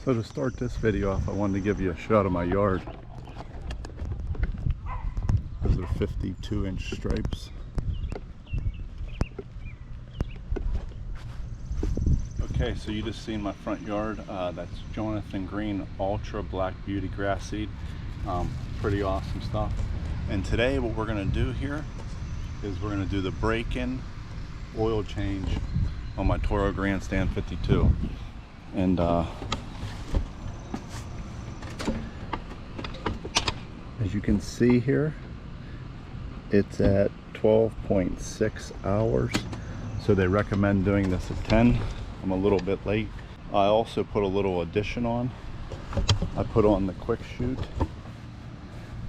So to start this video off, I wanted to give you a shot of my yard. Those are 52-inch stripes. Okay, so you just seen my front yard. That's Jonathan Green Ultra Black Beauty Grass Seed. Pretty awesome stuff. And today what we're gonna do here is we're gonna do the break-in oil change on my Toro Grandstand 52. And as you can see here, it's at 12.6 hours. So they recommend doing this at 10. I'm a little bit late. I also put a little addition on. I put on the quick shoot.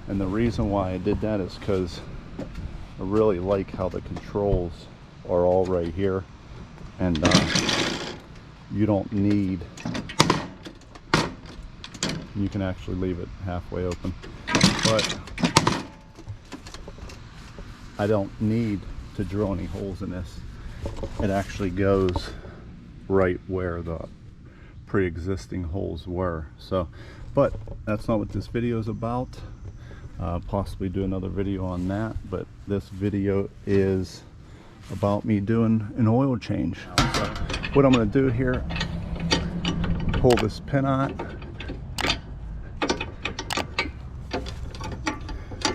And the reason why I did that is because I really like how the controls are all right here. And you don't need, you can actually leave it halfway open. But I don't need to drill any holes in this. It actually goes right where the pre-existing holes were. So, but that's not what this video is about. Possibly do another video on that, but this video is about me doing an oil change. So what I'm going to do here, pull this pin out.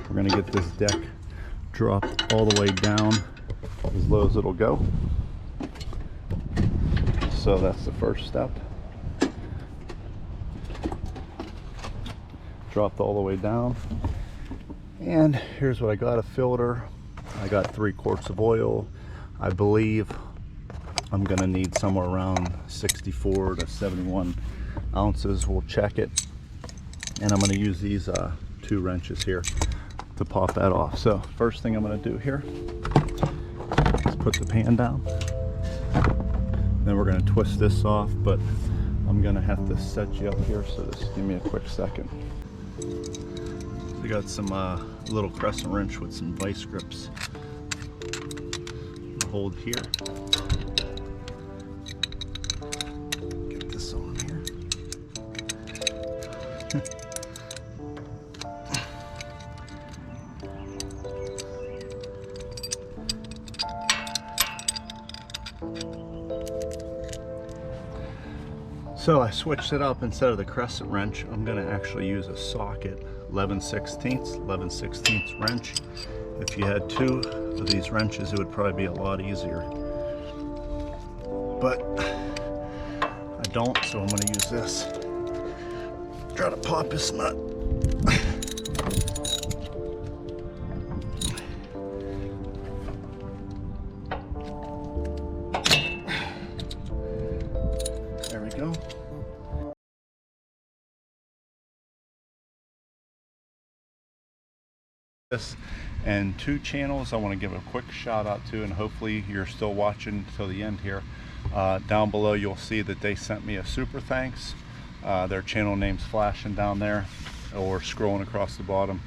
We're going to get this deck dropped all the way down as low as it'll go. So that's the first step. Dropped all the way down. And here's what I got: a filter. I got 3 quarts of oil. I believe I'm gonna need somewhere around 64 to 71 ounces. We'll check it. And I'm gonna use these 2 wrenches here to pop that off. So first thing I'm gonna do here is put the pan down. Then we're gonna twist this off, but I'm gonna have to set you up here, so just give me a quick second. We got some little crescent wrench with some vice grips. Hold here. Get this on here. So I switched it up. Instead of the crescent wrench, I'm going to actually use a socket 11/16 wrench. If you had 2 of these wrenches, it would probably be a lot easier. But I don't, so I'm going to use this. Try to pop this nut. There we go. This and 2 channels I want to give a quick shout out to, and hopefully you're still watching till the end here. Down below you'll see that they sent me a super thanks. Their channel name's flashing down there or scrolling across the bottom,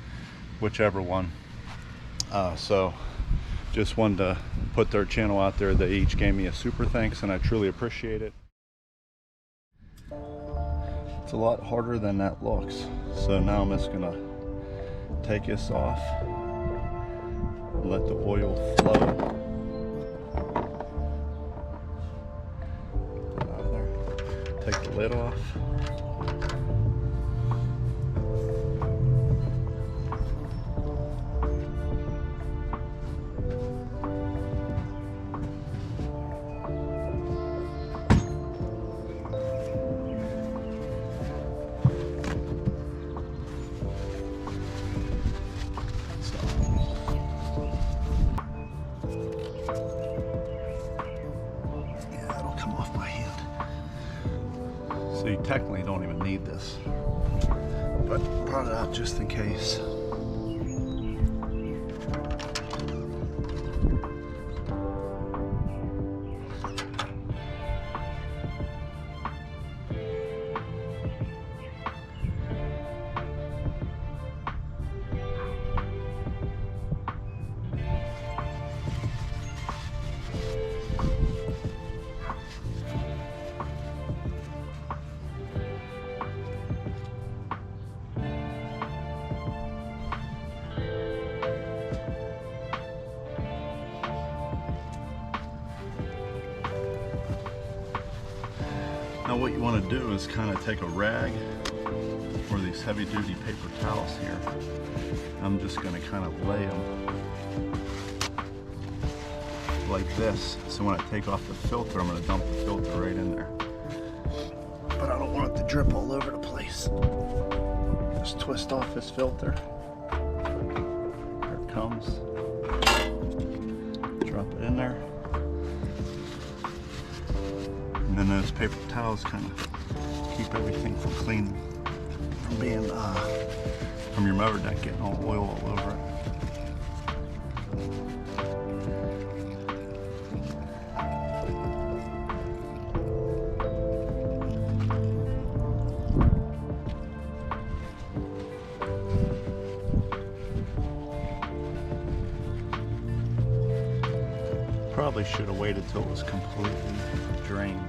whichever one. So just wanted to put their channel out there. They each gave me a super thanks, and I truly appreciate it. It's a lot harder than that looks. So now I'm just gonna take this off and let the oil flow out of there. Take the lid off. So you technically don't even need this, but brought it out just in case. want to do is kind of take a rag or these heavy duty paper towels here. I'm just going to kind of lay them like this. So when I take off the filter, I'm going to dump the filter right in there. But I don't want it to drip all over the place. Just twist off this filter. There it comes. Drop it in there. And then those paper towels kind of keep everything from being from your mower deck getting all oil all over it. Probably should have waited till it was completely drained.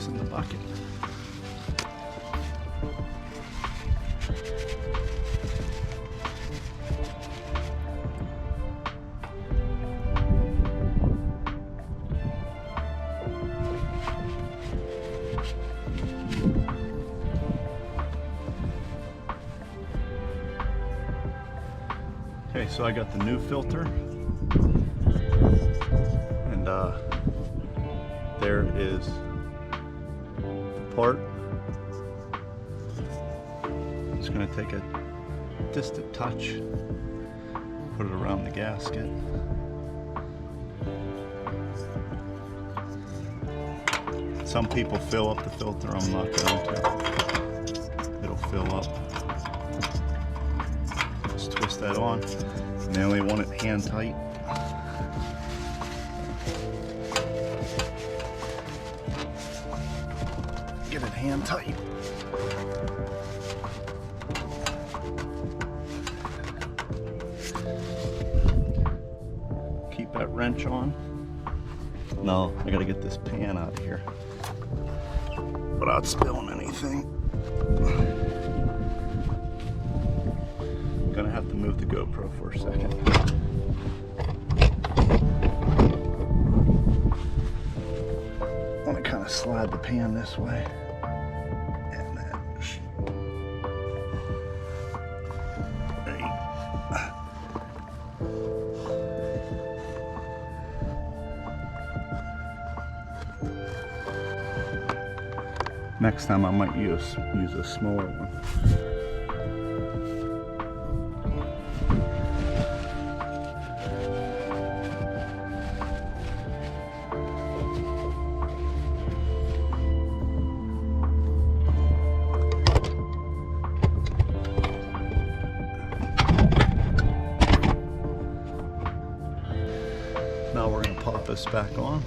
In the bucket. Okay, so I got the new filter, and there is part. Just going to take a distant touch, put it around the gasket. Some people fill up the filter, I'm not going to. It'll fill up. Just twist that on, and they only want it hand tight. Get it hand tight. Keep that wrench on. No, I gotta get this pan out of here without spilling anything. I'm gonna have to move the GoPro for a second. I want to kind of slide the pan this way. Next time I might use a smaller one. Now we're going to pop this back on.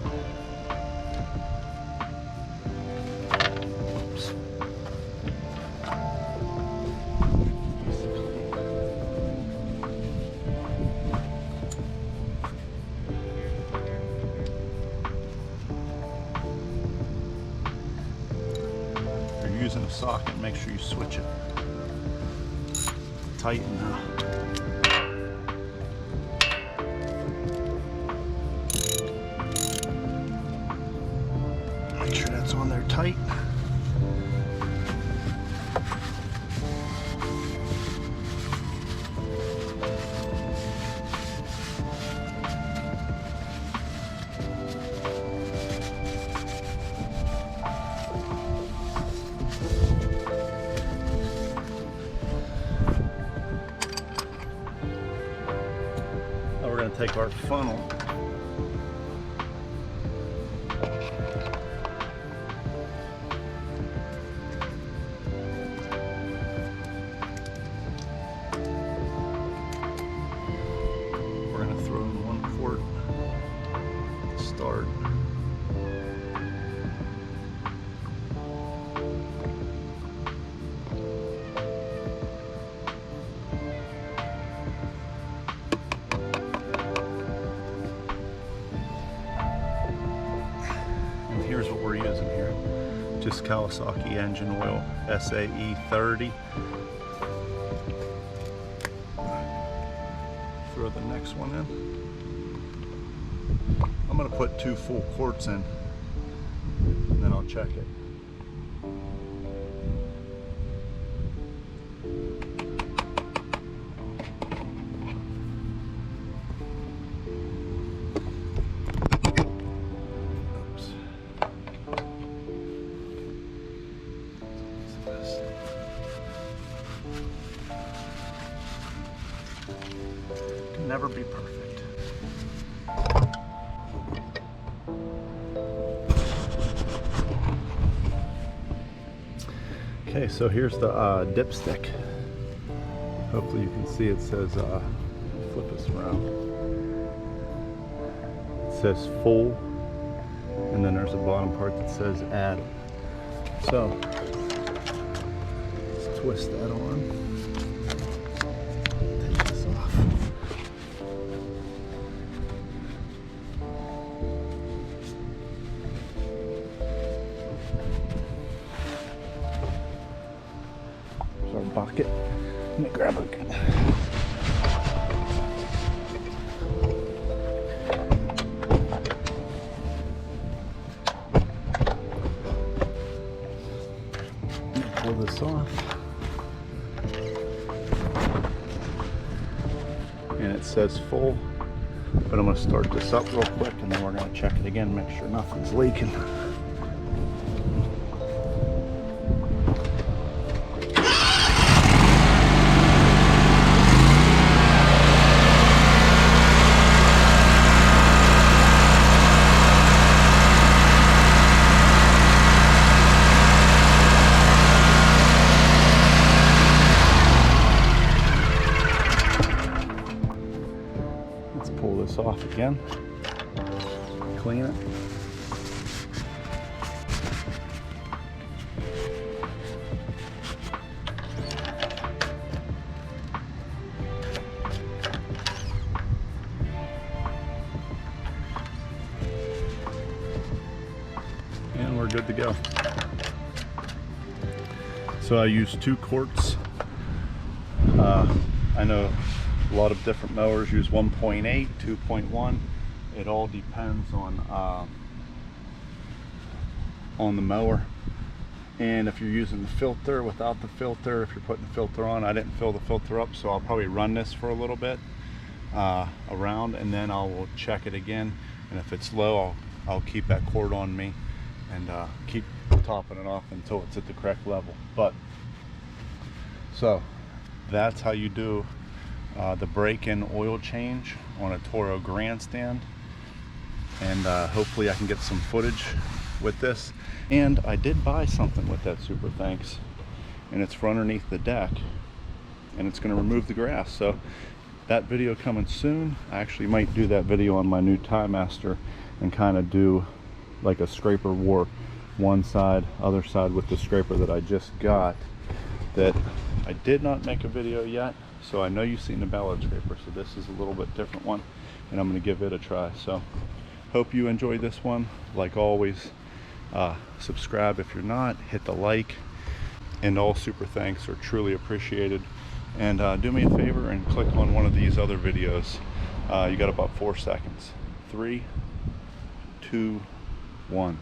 Using a socket, make sure you switch it. Tighten now. Make sure that's on there tight. Take our funnel . We're going to throw in 1 quart to start. Here's what we're using here. Just Kawasaki engine oil, SAE 30. throw the next one in. I'm gonna put 2 full quarts in, and then I'll check it. Can never be perfect. Okay, so here's the dipstick. Hopefully you can see it says, flip this around. It says full, and then there's a bottom part that says add. So, let's twist that on. Take this off. Our bucket. Let me grab it. Pull this off. And it says full, but I'm going to start this up real quick and then we're going to check it again, make sure nothing's leaking. Pull this off again, clean it. And we're good to go. So I used 2 quarts. I know a lot of different mowers use 1.8, 2.1. It all depends on the mower. And if you're using the filter, without the filter, if you're putting the filter on, I didn't fill the filter up, so I'll probably run this for a little bit around, and then I will check it again. And if it's low, I'll keep that cord on me and keep topping it off until it's at the correct level. But so that's how you do the break-in oil change on a Toro Grandstand, and hopefully I can get some footage with this. And I did buy something with that super thanks, and it's for underneath the deck, and it's going to remove the grass. So that video coming soon. I actually might do that video on my new TimeMaster and kind of do like a scraper war, one side, other side, with the scraper that I just got that I did not make a video yet. So I know you've seen the ballard scraper, so this is a little bit different one, and I'm going to give it a try. So hope you enjoyed this one. Like always, subscribe if you're not, hit the like, and all super thanks are truly appreciated. And do me a favor and click on one of these other videos. You got about 4 seconds. 3, 2, 1.